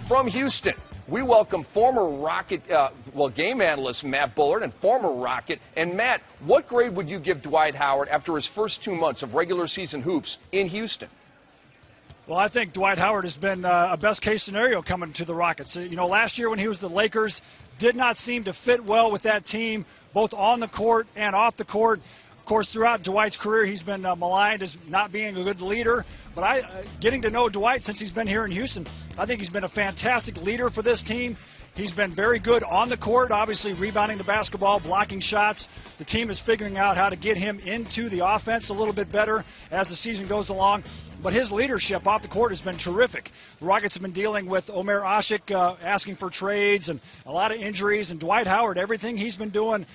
From Houston, we welcome former Rocket, game analyst Matt Bullard and former Rocket. And Matt, what grade would you give Dwight Howard after his first 2 months of regular season hoops in Houston? Well, I think Dwight Howard has been a best-case scenario coming to the Rockets. You know, last year when he was the Lakers, did not seem to fit well with that team, both on the court and off the court. Of course, throughout Dwight's career, he's been maligned as not being a good leader. But getting to know Dwight since he's been here in Houston, I think he's been a fantastic leader for this team. He's been very good on the court, obviously rebounding the basketball, blocking shots. The team is figuring out how to get him into the offense a little bit better as the season goes along. But his leadership off the court has been terrific. The Rockets have been dealing with Omer Asik asking for trades and a lot of injuries. And Dwight Howard, everything he's been doing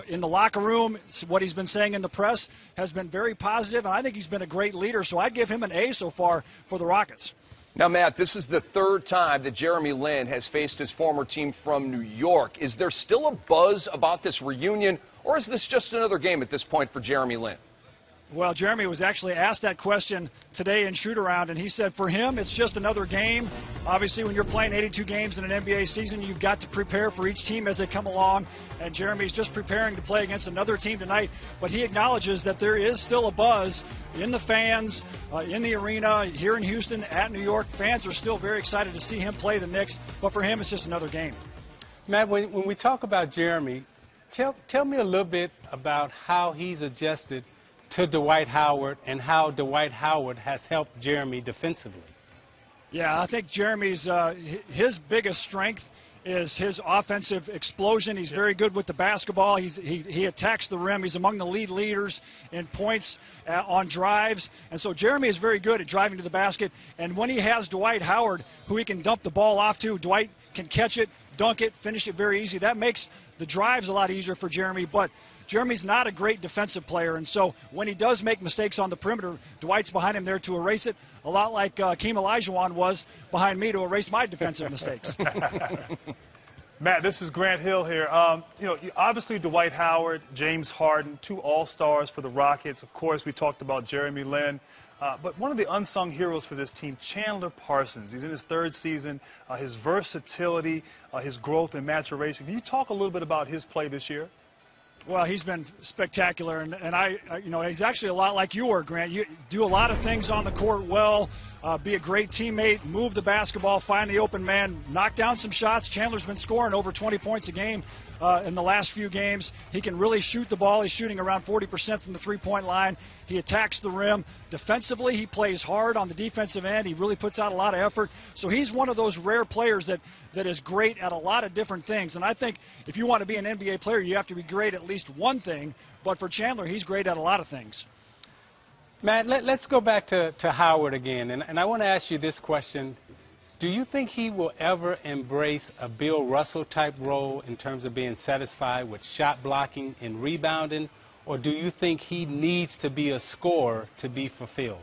in the locker room, what he's been saying in the press, has been very positive. And I think he's been a great leader. So I'd give him an A so far for the Rockets. Now, Matt, this is the third time that Jeremy Lin has faced his former team from New York. Is there still a buzz about this reunion, or is this just another game at this point for Jeremy Lin? Well, Jeremy was actually asked that question today in shoot-around, and he said for him it's just another game. Obviously, when you're playing 82 games in an NBA season, you've got to prepare for each team as they come along, and Jeremy's just preparing to play against another team tonight. But he acknowledges that there is still a buzz in the fans, in the arena, here in Houston, at New York. Fans are still very excited to see him play the Knicks, but for him it's just another game. Matt, when we talk about Jeremy, tell me a little bit about how he's adjusted to Dwight Howard and how Dwight Howard has helped Jeremy defensively. Yeah, I think Jeremy's his biggest strength is his offensive explosion. He's very good with the basketball. He attacks the rim. He's among the leaders in points on drives. And so Jeremy is very good at driving to the basket. And when he has Dwight Howard, who he can dump the ball off to, Dwight can catch it, dunk it, finish it very easy. That makes the drives a lot easier for Jeremy. But Jeremy's not a great defensive player, and so when he does make mistakes on the perimeter, Dwight's behind him there to erase it, a lot like Hakeem Olajuwon was behind me to erase my defensive mistakes. Matt, this is Grant Hill here. Obviously Dwight Howard, James Harden, two all-stars for the Rockets. Of course, we talked about Jeremy Lin. But one of the unsung heroes for this team, Chandler Parsons. He's in his third season. His versatility, his growth and maturation. Can you talk a little bit about his play this year? Well, he's been spectacular, and he's actually a lot like you were, Grant. You do a lot of things on the court well, be a great teammate, move the basketball, find the open man, knock down some shots. Chandler's been scoring over 20 points a game in the last few games. He can really shoot the ball. He's shooting around 40% from the three-point line. He attacks the rim. Defensively, he plays hard on the defensive end. He really puts out a lot of effort. So he's one of those rare players that is great at a lot of different things. And I think if you want to be an NBA player, you have to be great at least one thing. But for Chandler, he's great at a lot of things. Matt, let's go back to Howard again. And I want to ask you this question. Do you think he will ever embrace a Bill Russell-type role in terms of being satisfied with shot blocking and rebounding? Or do you think he needs to be a scorer to be fulfilled?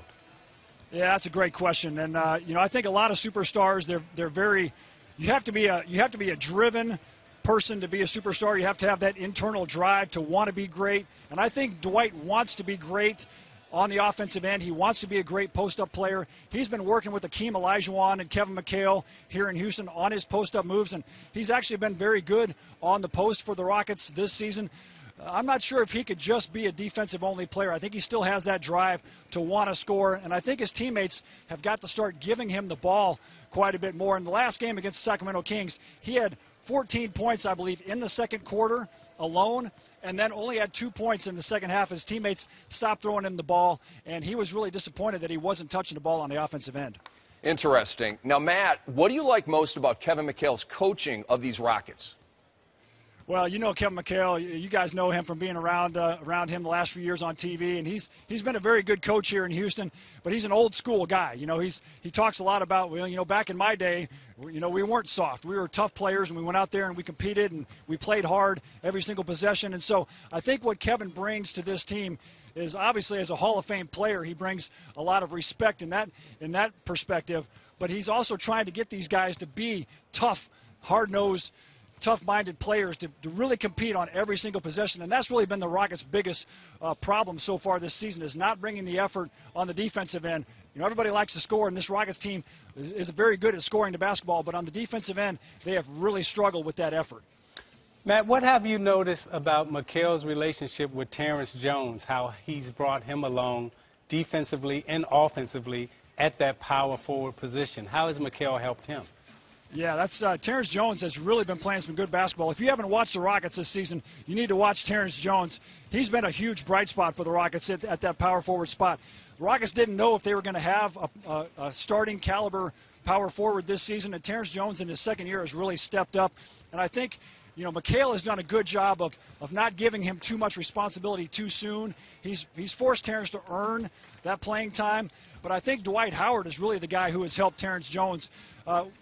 Yeah, that's a great question. And, I think a lot of superstars, they're very – you have to be a driven person to be a superstar. You have to have that internal drive to want to be great. And I think Dwight wants to be great on the offensive end. He wants to be a great post-up player. He's been working with Hakeem Olajuwon and Kevin McHale here in Houston on his post-up moves, and he's actually been very good on the post for the Rockets this season. I'm not sure if he could just be a defensive-only player. I think he still has that drive to want to score, and I think his teammates have got to start giving him the ball quite a bit more. In the last game against the Sacramento Kings, he had 14 points, I believe, in the second quarter alone, and then only had 2 points in the second half. His teammates stopped throwing him the ball, and he was really disappointed that he wasn't touching the ball on the offensive end. Interesting. Now, Matt, what do you like most about Kevin McHale's coaching of these Rockets? Well, you know Kevin McHale. You guys know him from being around him the last few years on TV, and he's been a very good coach here in Houston. But he's an old school guy. He talks a lot about, back in my day, we weren't soft. We were tough players, and we went out there and we competed and we played hard every single possession. And so I think what Kevin brings to this team is, obviously, as a Hall of Fame player, he brings a lot of respect in that perspective. But he's also trying to get these guys to be tough, hard-nosed, tough-minded players to really compete on every single possession. And that's really been the Rockets' biggest problem so far this season, is not bringing the effort on the defensive end everybody likes to score, and this Rockets team is very good at scoring the basketball, but on the defensive end, they have really struggled with that effort. Matt, what have you noticed about Mikal's relationship with Terrence Jones, how he's brought him along defensively and offensively at that power forward position? How has Mikal helped him? Yeah, that's Terrence Jones has really been playing some good basketball. If you haven't watched the Rockets this season, you need to watch Terrence Jones. He's been a huge bright spot for the Rockets at that power forward spot. The Rockets didn't know if they were going to have a starting caliber power forward this season, and Terrence Jones in his second year has really stepped up. And I think, Mikal has done a good job of not giving him too much responsibility too soon. He's forced Terrence to earn that playing time. But I think Dwight Howard is really the guy who has helped Terrence Jones.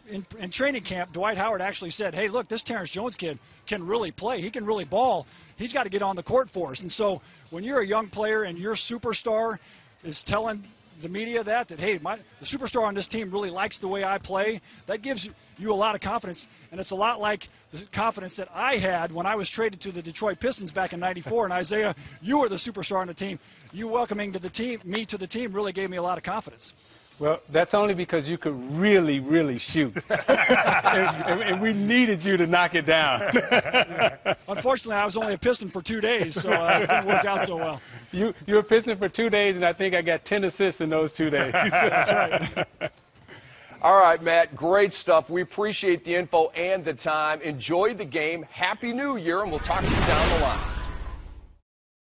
In training camp, Dwight Howard actually said, hey, look, this Terrence Jones kid can really play. He can really ball. He's got to get on the court for us. And so when you're a young player and your superstar is telling the media that hey, the superstar on this team really likes the way I play, that gives you a lot of confidence. And it's a lot like the confidence that I had when I was traded to the Detroit Pistons back in '94. And Isaiah, you were the superstar on the team. You welcoming me to the team really gave me a lot of confidence. Well, that's only because you could really, really shoot. and we needed you to knock it down. Unfortunately, I was only a Piston for 2 days, so it didn't work out so well. You were a Piston for 2 days, and I think I got 10 assists in those 2 days. That's right. All right, Matt, great stuff. We appreciate the info and the time. Enjoy the game. Happy New Year, and we'll talk to you down the line.